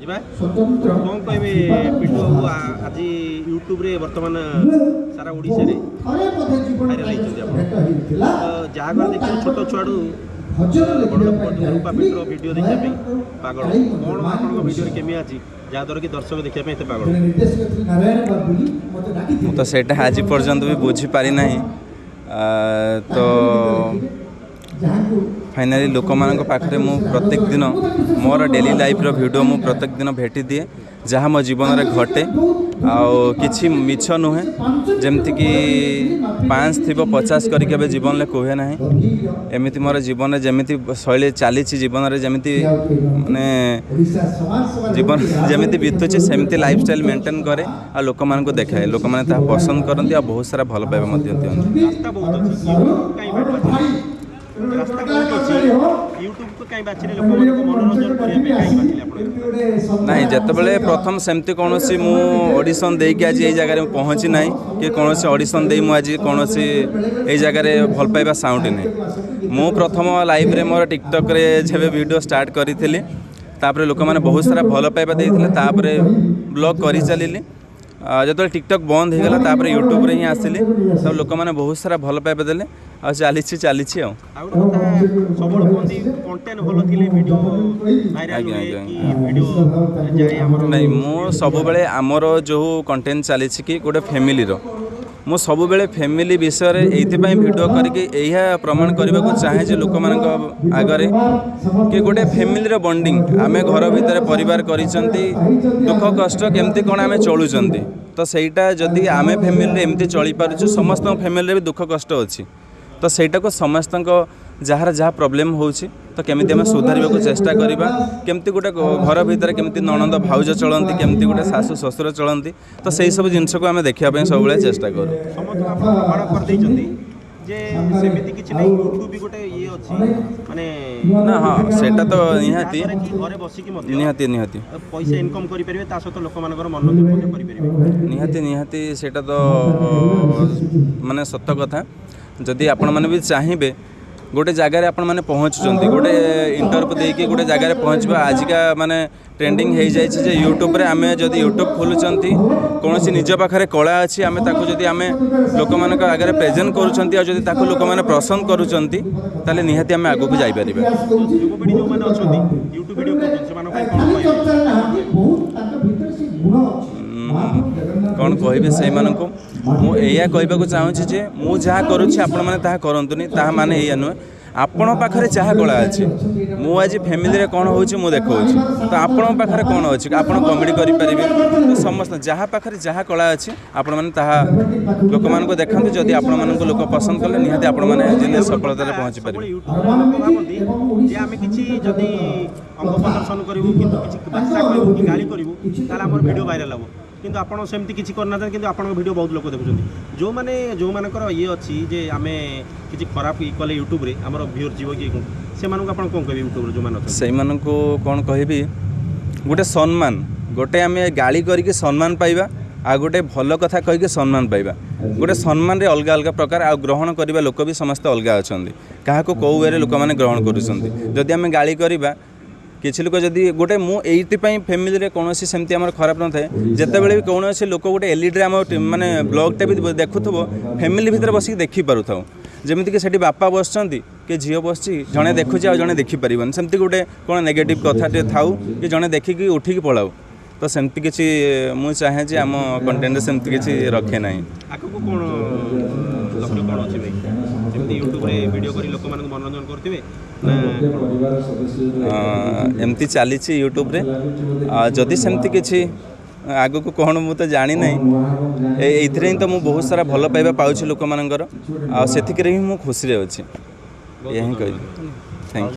कौन कहे पिंटू बाबू आज यूट्यूब रे वर्तमान सारा ओडिशा रे भाइराल होइछथि जहाँ देखिए छोट छुआड़ू बड़ पिंटू वीडियो देखा पागल कौन आपन वीडियो केमी अछि जहाँद्वारा कि दर्शक देखा एत पागल तो सेटा आज पर्यंत भी बुझी पारि नहीं तो फाइनाली लोक मान पाखे मु प्रत्येक दिन मोर डेली लाइफ रो वीडियो मु प्रत्येक दिन भेटी दिए जहाँ मो जीवन में घटे आछि मिछ नुहे जमती कि 5 थी 50 करके जीवन में कहे ना एमती मोर जीवन में जमी शैली चली जीवन में जमी माने जीवन जमी बीतुचे सेमती लाइफ स्टाइल मेंटेन करे आ लोक मान देखाए लोक मैंने पसंद करती आ बहुत सारा भल पाइबा नहीं जितेबाला प्रथम सेमती कौन मु ऑडिशन दे कि आज ये जगह पहुँची ना कि कौन ऑडिशन दे आज कौन ये जगह भल पाइबा साउंड नहीं मु प्रथम लाइफ रे मोर टिकटॉक रे जब वीडियो स्टार्ट करी तापर लोक मैंने बहुत सारा भल पाइबा देते ब्लॉग कर चलि जो टिकटॉक बंद हो गला तापर यूट्यूब रे ही आसिली सब लोक मैंने बहुत सारा भल पाइबा देले आ चली नहीं मु सब बेले आमर जो कंटेंट चली कि गोटे फैमिली रो मु सब बेले फैमिली विषय रे एइथिपाई वीडियो करके एहा प्रमाण करबा को चाहे जे लोक मान आगरे कि गोटे फैमिली रो बॉन्डिंग आमे घर भीतर परिवार करिसंती दुख कष्ट केमती कोन आमे चलुचंती तो सेटा जदि आमे फैमिली रे एमती चली पारुछु समस्त फैमिली रे भी दुख कष्ट अछि तो सेटा को समस्त जार जहाँ प्रोब्लेम होछि तो केमिति आमे सुधारिबा को चेष्टा करिबा केमती गोटे घर भीतर केमती ननंद भाउज चलंती केमती गोटे सासु ससुर चलंती तो सेही सब जिंस को आमे देखिया पय सब बेले चेष्टा करू जे सेमिति किछ नै यूट्यूब भी गोटे ये अछि माने ना हां सेटा तो निहाती घरे बसी कि मध्य निहाती पैसा इनकम करि परिबे ता सहित लोक मानकर मनोरंजन करि परिबे निहाती सेटा तो माने सत्य कथा जदि आपण माने भी चाहिबे गोटे जगार आपण माने पहुँचुंट गोटे इंटरव्यू देके गोटे जगार पहुँचवा आजिका माने ट्रेंडिंग हो जाए यूट्यूब रे आमे जदि यूट्यूब खोलुचंती कौन निज पाखे कला अच्छी आमे ताको जदि आमे लोक मान आगे प्रेजेंट करूछंती आ जदि ताको लोक माने पसंद करूछंती ताले निहाती आमे आगो को जाई परिबे युवपीढ़ी जो माने अछंती यूट्यूब वीडियो करछन से मानो कोन कौन कहे से मुझे कहवाक चाहूँगी जे मुझे जहाँ करुच्छी आपण मैंने ताहा करंतुनी ताहा माने या नुहे आपण पाखे जहाँ कला अच्छी मु आज फैमिली रे कौन होची मु देखौछि तो आपण पाखे कौन अच्छी आपण कॉमेडी करि परिबे तो समस्त जहाँ पाखे जहाँ कला अच्छी आपण मैंने ताहा लोक मान को देखंतु जदि आपण मान को लोक पसंद कले निहाती आपण मैंने जिले सफलता रे पहुँची परिबे जे आमे किछि जदि अंग प्रदर्शन करिवु किंतु किछि भाषा कहबु कि गाली करिवु ताला हमर वीडियो वायरल हबो किंतु आपण सेमती किछि करना था किंतु आपण वीडियो बहुत लोक देखुछन्ती जो मानकर ये अच्छी जे आमे किछि खराब कले यूट्यूब रे हमर व्यूअर जीव कि से मानक आपण कोन कहबे यूट्यूब रे जो मान से मानक कोन कहबी गोटे सम्मान गोटे आमे गाली करके सम्मान पाइबा आ गोटे भल कथा कह के सम्मान पाइबा गोटे सम्मान रे अलग अलग प्रकार आ ग्रहण करबा लोक भी समस्त अलग अछंती काहा को को वे रे लोक माने ग्रहण करूछंती जदि आमे गाली करबा किसी लोक जदि गोटे मुझे फैमिली रे कौन सेमती आम खराब न थाए जिते बड़े भी कौन लोक गोटे एलईडी आम माने ब्लॉगटा भी देखुव फैमिली भितर बसिक देखी पारुथाऊ जमीक से बापा बसचंती कि झील बसची जड़े देखुचे आ जड़े देखिपारन सेमती गोटे कौन नेगेटिव कथा थाऊ कि जड़े देखिकी उठिकी पलाऊ तो सेमती किसी मुझे चाहे जे आम कंटेंट सेमती किसी रखे ना एमती चली यूट्यूब रे जदि सेमती किसी आगो को कौन मु तो जानी ना ये तो मुझे बहुत सारा भल पाइबा पाउछि लोक मानकर आ सेतिक रे ही मु खुशी रे अछि यही कहली थैंक यू।